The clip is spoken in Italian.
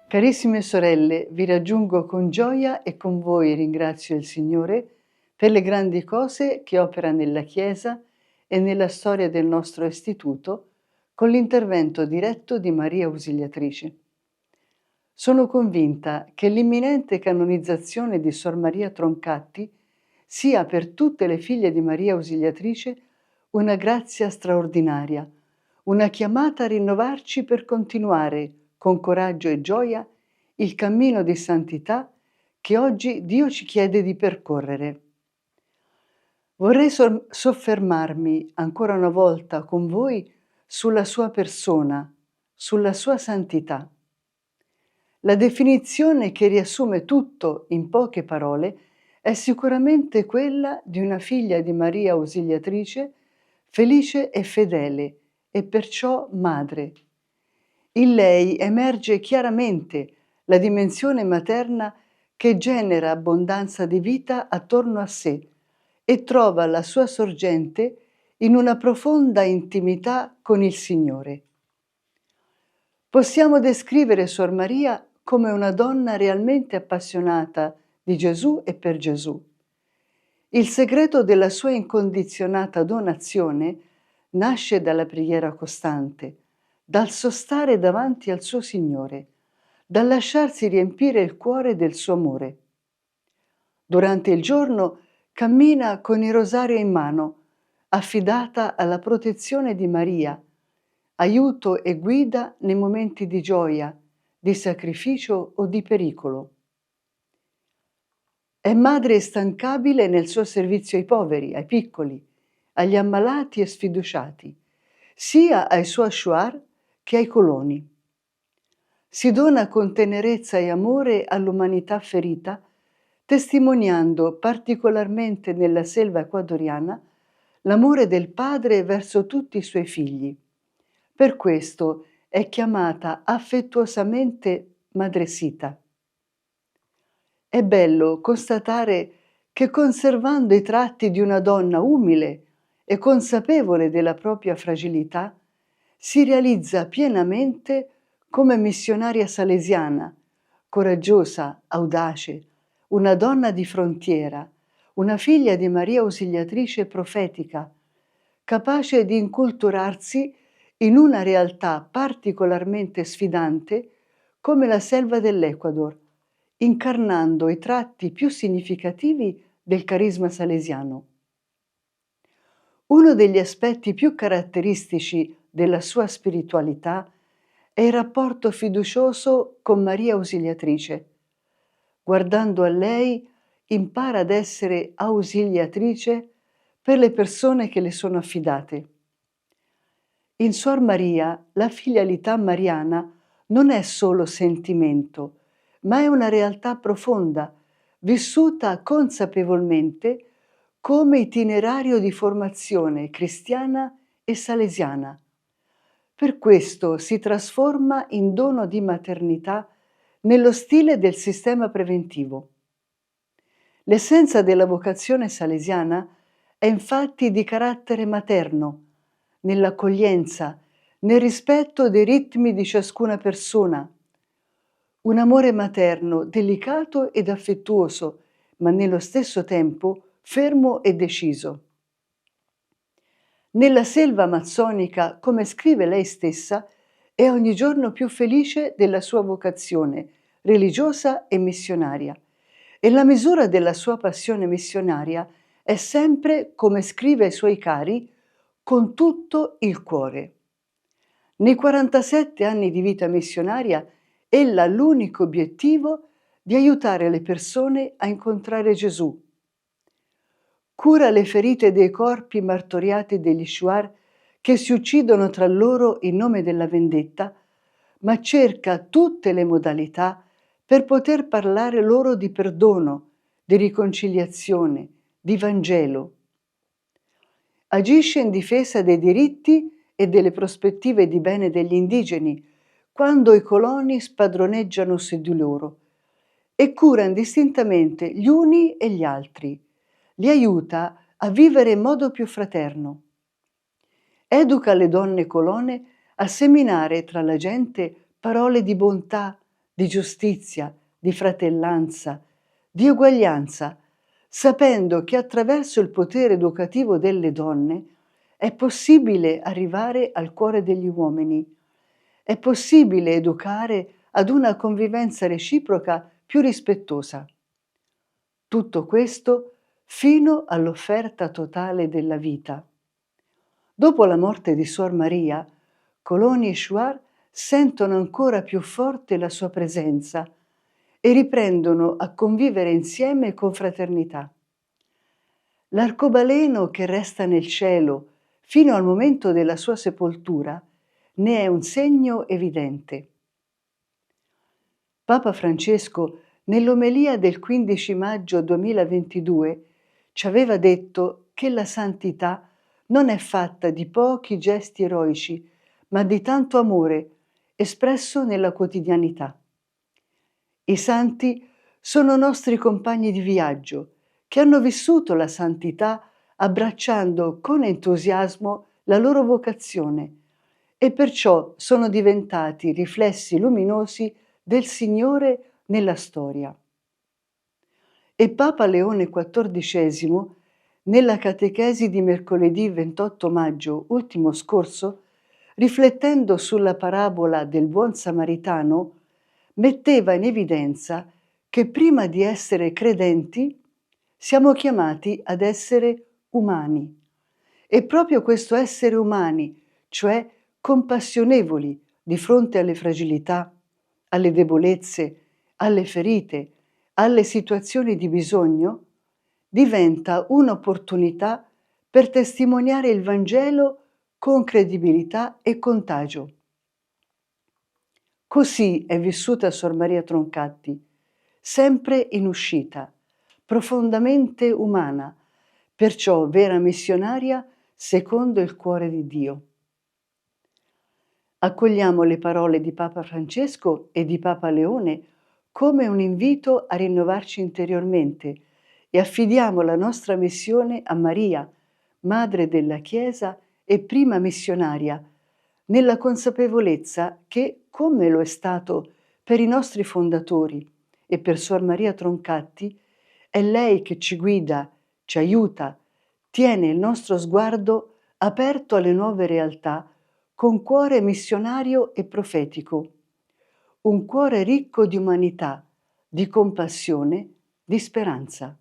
Carissime sorelle, vi raggiungo con gioia e con voi ringrazio il Signore per le grandi cose che opera nella Chiesa e nella storia del nostro istituto con l'intervento diretto di Maria Ausiliatrice. Sono convinta che l'imminente canonizzazione di Sor Maria Troncatti sia per tutte le figlie di Maria Ausiliatrice una grazia straordinaria, una chiamata a rinnovarci per continuare con coraggio e gioia il cammino di santità che oggi Dio ci chiede di percorrere. Vorrei soffermarmi ancora una volta con voi sulla sua persona, sulla sua santità. La definizione che riassume tutto in poche parole è sicuramente quella di una figlia di Maria Ausiliatrice, felice e fedele, e perciò madre. In lei emerge chiaramente la dimensione materna che genera abbondanza di vita attorno a sé e trova la sua sorgente in una profonda intimità con il Signore. Possiamo descrivere Sor Maria come una donna realmente appassionata di Gesù e per Gesù. Il segreto della sua incondizionata donazione nasce dalla preghiera costante, dal sostare davanti al suo Signore, dal lasciarsi riempire il cuore del suo amore. Durante il giorno cammina con il rosario in mano, affidata alla protezione di Maria, aiuto e guida nei momenti di gioia, di sacrificio o di pericolo. È madre instancabile nel suo servizio ai poveri, ai piccoli, agli ammalati e sfiduciati, sia ai suoi shuar che ai coloni. Si dona con tenerezza e amore all'umanità ferita, testimoniando particolarmente nella selva ecuadoriana l'amore del padre verso tutti i suoi figli. Per questo è chiamata affettuosamente Madresita. È bello constatare che conservando i tratti di una donna umile e consapevole della propria fragilità, si realizza pienamente come missionaria salesiana, coraggiosa, audace, una donna di frontiera, una figlia di Maria Ausiliatrice profetica, capace di inculturarsi in una realtà particolarmente sfidante come la selva dell'Ecuador, incarnando i tratti più significativi del carisma salesiano. Uno degli aspetti più caratteristici della sua spiritualità è il rapporto fiducioso con Maria Ausiliatrice. Guardando a lei, impara ad essere ausiliatrice per le persone che le sono affidate. In Suor Maria, la filialità mariana non è solo sentimento, ma è una realtà profonda, vissuta consapevolmente come itinerario di formazione cristiana e salesiana. Per questo si trasforma in dono di maternità nello stile del sistema preventivo. L'essenza della vocazione salesiana è infatti di carattere materno, nell'accoglienza, nel rispetto dei ritmi di ciascuna persona. Un amore materno delicato ed affettuoso, ma nello stesso tempo fermo e deciso. Nella selva amazzonica, come scrive lei stessa, è ogni giorno più felice della sua vocazione religiosa e missionaria. E la misura della sua passione missionaria è sempre, come scrive ai suoi cari, con tutto il cuore. Nei 47 anni di vita missionaria, ella ha l'unico obiettivo di aiutare le persone a incontrare Gesù. Cura le ferite dei corpi martoriati degli shuar che si uccidono tra loro in nome della vendetta, ma cerca tutte le modalità per poter parlare loro di perdono, di riconciliazione, di Vangelo. Agisce in difesa dei diritti e delle prospettive di bene degli indigeni, quando i coloni spadroneggiano su di loro, e cura indistintamente gli uni e gli altri. Li aiuta a vivere in modo più fraterno. Educa le donne colone a seminare tra la gente parole di bontà, di giustizia, di fratellanza, di uguaglianza, sapendo che attraverso il potere educativo delle donne è possibile arrivare al cuore degli uomini, è possibile educare ad una convivenza reciproca più rispettosa. Tutto questo fino all'offerta totale della vita. Dopo la morte di Suor Maria, Coloni e Chouart sentono ancora più forte la sua presenza e riprendono a convivere insieme con fraternità. L'arcobaleno che resta nel cielo fino al momento della sua sepoltura ne è un segno evidente. Papa Francesco, nell'omelia del 15 maggio 2022, ci aveva detto che la santità non è fatta di pochi gesti eroici, ma di tanto amore espresso nella quotidianità. I santi sono nostri compagni di viaggio che hanno vissuto la santità abbracciando con entusiasmo la loro vocazione e perciò sono diventati riflessi luminosi del Signore nella storia. E Papa Leone XIV, nella catechesi di mercoledì 28 maggio ultimo scorso, riflettendo sulla parabola del buon samaritano, metteva in evidenza che prima di essere credenti siamo chiamati ad essere umani. E proprio questo essere umani, cioè compassionevoli di fronte alle fragilità, alle debolezze, alle ferite, alle situazioni di bisogno, diventa un'opportunità per testimoniare il Vangelo con credibilità e contagio. Così è vissuta Sor Maria Troncatti, sempre in uscita, profondamente umana, perciò vera missionaria secondo il cuore di Dio. Accogliamo le parole di Papa Francesco e di Papa Leone come un invito a rinnovarci interiormente e affidiamo la nostra missione a Maria, Madre della Chiesa e prima missionaria, nella consapevolezza che, come lo è stato per i nostri fondatori e per Suor Maria Troncatti, è lei che ci guida, ci aiuta, tiene il nostro sguardo aperto alle nuove realtà con cuore missionario e profetico, un cuore ricco di umanità, di compassione, di speranza.